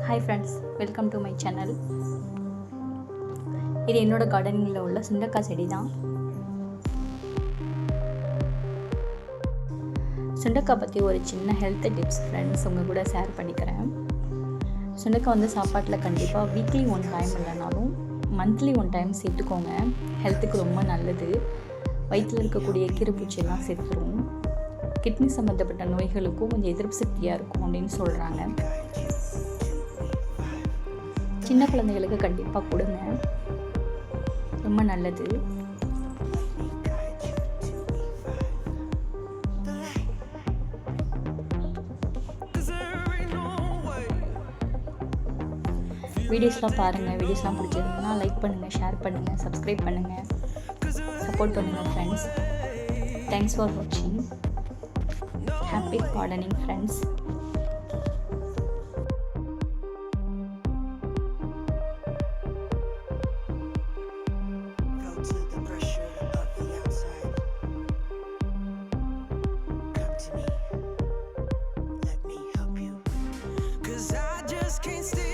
Hi friends, welcome to my channel. இது என்னோட கார்டனிங்கில் உள்ள சுண்டக்காய் செடி தான். சுண்டக்காய் பற்றி ஒரு சின்ன ஹெல்த் டிப்ஸ் ஃப்ரெண்ட்ஸ் உங்கள் கூட ஷேர் பண்ணிக்கிறேன். சுண்டக்காய் சாப்பாட்டில் கண்டிப்பாக வீக்லி 1 டைம் இல்லைனாலும் மந்த்லி 1 டைம் சேர்த்துக்கோங்க. ஹெல்த்துக்கு ரொம்ப நல்லது. வயிற்றில் இருக்கக்கூடிய கீரைப்பூச்சியெல்லாம் சேர்த்துரும். கிட்னி சம்மந்தப்பட்ட நோய்களுக்கும் கொஞ்சம் எதிர்ப்பு சக்தியாக இருக்கும் அப்படின்னு சொல்கிறாங்க. சின்ன குழந்தைகளுக்கு கண்டிப்பாக கொடுங்க, ரொம்ப நல்லது. வீடியோஸ்லாம் பாருங்கள். வீடியோஸ்லாம் பிடிச்சிருந்ததுன்னா லைக் பண்ணுங்கள், ஷேர் பண்ணுங்கள், சப்ஸ்கிரைப் பண்ணுங்கள், சப்போர்ட் பண்ணுங்கள் ஃப்ரெண்ட்ஸ். தேங்க்ஸ் ஃபார் வாட்சிங். Happy gardening friends. Can't stay